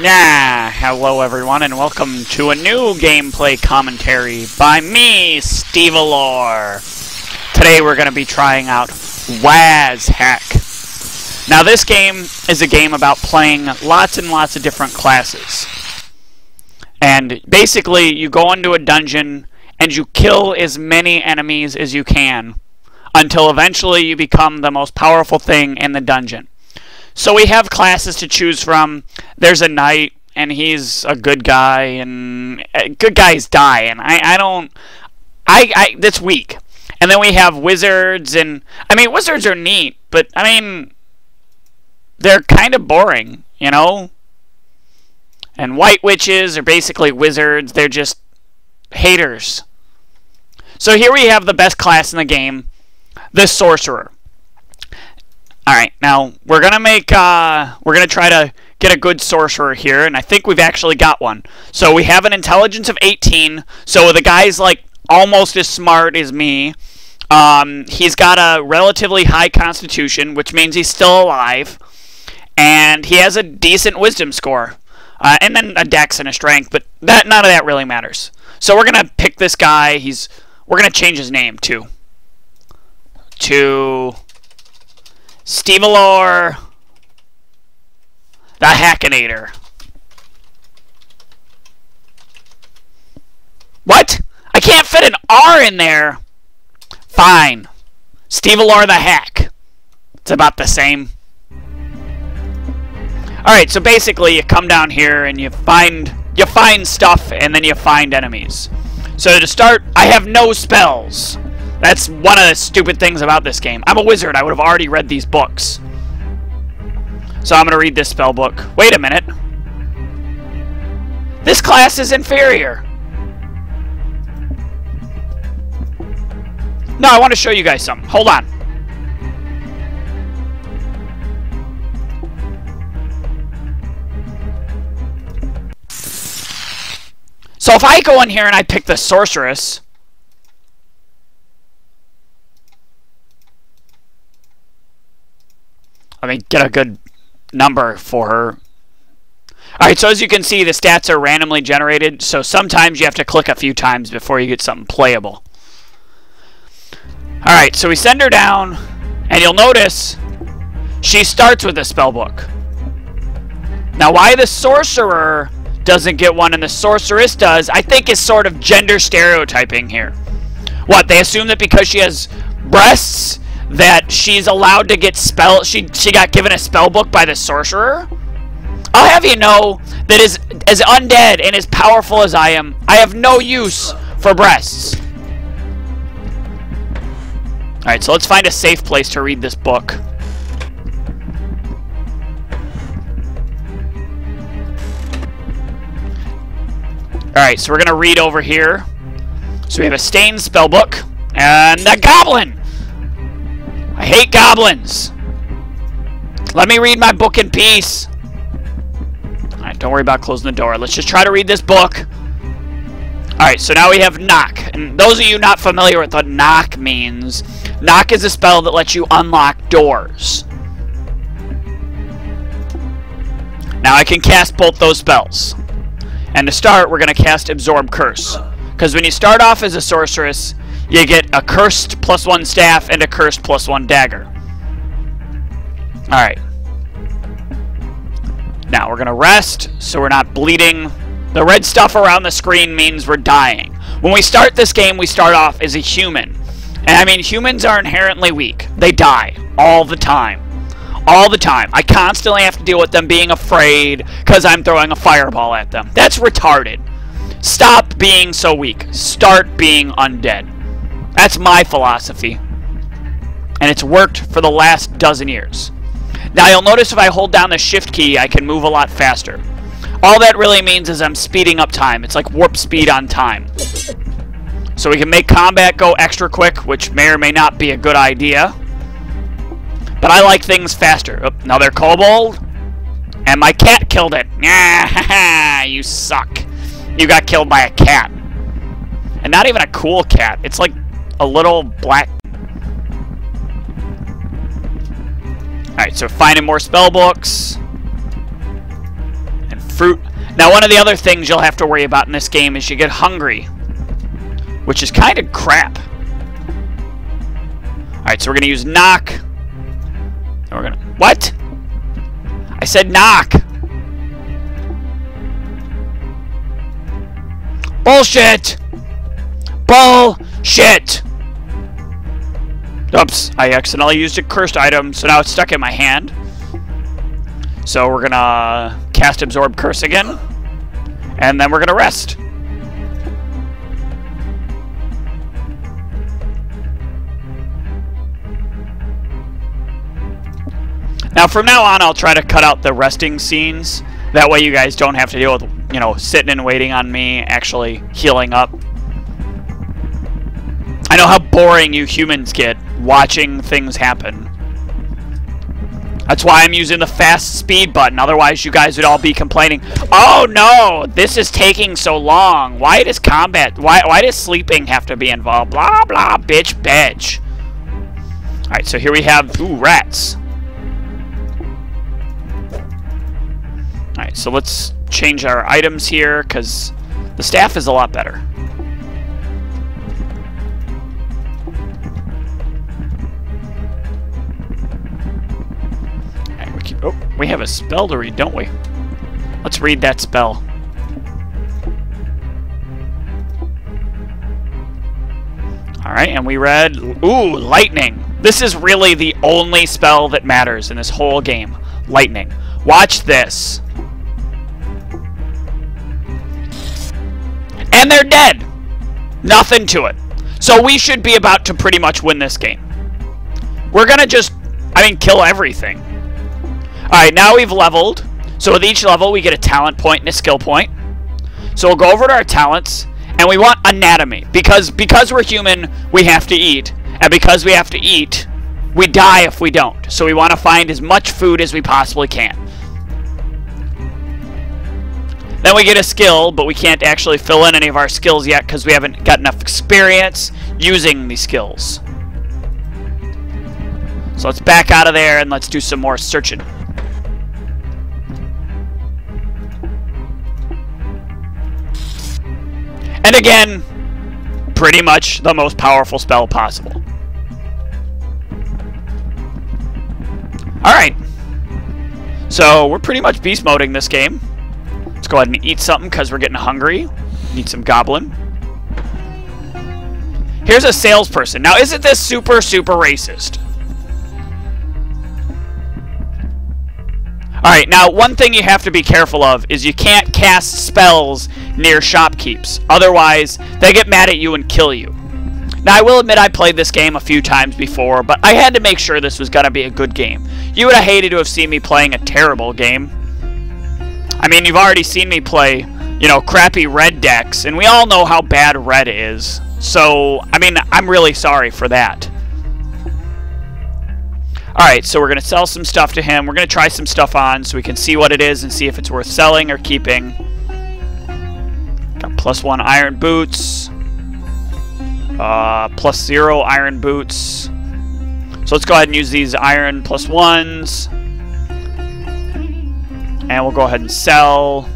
Hello everyone, and welcome to a new gameplay commentary by me, Stevelor. Today we're going to be trying out WazHack. Now this game is a game about playing lots and lots of different classes. And basically you go into a dungeon and you kill as many enemies as you can until eventually you become the most powerful thing in the dungeon. So we have classes to choose from. There's a knight, and he's a good guy, and good guys die, and that's weak. And then we have wizards, and I mean, wizards are neat, but I mean, they're kind of boring, you know? And white witches are basically wizards. They're just haters. So here we have the best class in the game, the sorcerer. Alright, now we're gonna try to get a good sorcerer here, and I think we've actually got one. So we have an intelligence of 18, so the guy's like almost as smart as me. He's got a relatively high constitution, which means he's still alive, and he has a decent wisdom score. And then a dex and a strength, but none of that really matters. So we're gonna pick this guy. We're gonna change his name too. To Stevelor, the Hackinator. What? I can't fit an R in there. Fine. Stevelor the Hack. It's about the same. Alright, so basically you come down here and you find stuff and then you find enemies. So to start, I have no spells. That's one of the stupid things about this game. I'm a wizard. I would have already read these books. So I'm going to read this spell book. Wait a minute. This class is inferior. No, I want to show you guys something. Hold on. So if I go in here and I pick the sorceress, let me get a good number for her. Alright, so as you can see, the stats are randomly generated, so sometimes you have to click a few times before you get something playable. Alright, so we send her down, and you'll notice she starts with a spellbook. Now, why the sorcerer doesn't get one and the sorceress does, I think is sort of gender stereotyping here. What, they assume that because she has breasts that she's allowed to get she got given a spell book by the sorcerer? I'll have you know that as undead and as powerful as I am, I have no use for breasts. Alright, so let's find a safe place to read this book. Alright, so we're gonna read over here. So we have a stained spell book and a goblin! I hate goblins. Let me read my book in peace. Alright, don't worry about closing the door. Let's just try to read this book. Alright, so now we have knock. And those of you not familiar with what knock means, knock is a spell that lets you unlock doors. Now I can cast both those spells. And to start, we're going to cast Absorb Curse. Because when you start off as a sorceress, you get a cursed +1 staff and a cursed +1 dagger. Alright. Now we're going to rest so we're not bleeding. The red stuff around the screen means we're dying. When we start this game, we start off as a human. And I mean, humans are inherently weak. They die all the time. All the time. I constantly have to deal with them being afraid because I'm throwing a fireball at them. That's retarded. Stop being so weak. Start being undead. That's my philosophy. And it's worked for the last dozen years. Now you'll notice if I hold down the shift key, I can move a lot faster. All that really means is I'm speeding up time. It's like warp speed on time. So we can make combat go extra quick, which may or may not be a good idea. But I like things faster. Oh, another kobold. And my cat killed it. You suck. You got killed by a cat. And not even a cool cat. It's like a little black. Alright, so finding more spell books. And fruit. Now, one of the other things you'll have to worry about in this game is you get hungry, which is kind of crap. Alright, so we're going to use knock. And we're going to... What? I said knock. Bullshit! Bullshit! Oops, I accidentally used a cursed item, so now it's stuck in my hand. So we're gonna cast Absorb Curse again, and then we're gonna rest. Now from now on, I'll try to cut out the resting scenes. That way you guys don't have to deal with, you know, sitting and waiting on me actually healing up. I know how boring you humans get watching things happen. That's why I'm using the fast speed button. Otherwise, you guys would all be complaining, "Oh no, this is taking so long. Why does combat, why does sleeping have to be involved? Blah, blah, bitch, bitch." Alright, so here we have, ooh, rats. Alright, so let's change our items here, because the staff is a lot better. Oh, we have a spell to read, don't we? Let's read that spell. Alright, and we read... Ooh, lightning! This is really the only spell that matters in this whole game. Lightning. Watch this. And they're dead! Nothing to it. So we should be about to pretty much win this game. We're gonna just, kill everything. Alright, now we've leveled. So with each level, we get a talent point and a skill point. So we'll go over to our talents, and we want anatomy. Because we're human, we have to eat. And because we have to eat, we die if we don't. So we want to find as much food as we possibly can. Then we get a skill, but we can't actually fill in any of our skills yet because we haven't got enough experience using these skills. So let's back out of there and let's do some more searching. And again, pretty much the most powerful spell possible. Alright. So we're pretty much beast moding this game. Let's go ahead and eat something because we're getting hungry. Need some goblin. Here's a salesperson. Now, isn't this super, super racist? Alright, now one thing you have to be careful of is you can't cast spells near shopkeeps. Otherwise, they get mad at you and kill you. Now, I will admit I played this game a few times before, but I had to make sure this was going to be a good game. You would have hated to have seen me playing a terrible game. I mean, you've already seen me play, you know, crappy red decks, and we all know how bad red is. So, I mean, I'm really sorry for that. Alright, so we're going to sell some stuff to him. We're going to try some stuff on so we can see what it is and see if it's worth selling or keeping. Got +1 iron boots. +0 iron boots. So let's go ahead and use these iron +1s. And we'll go ahead and sell.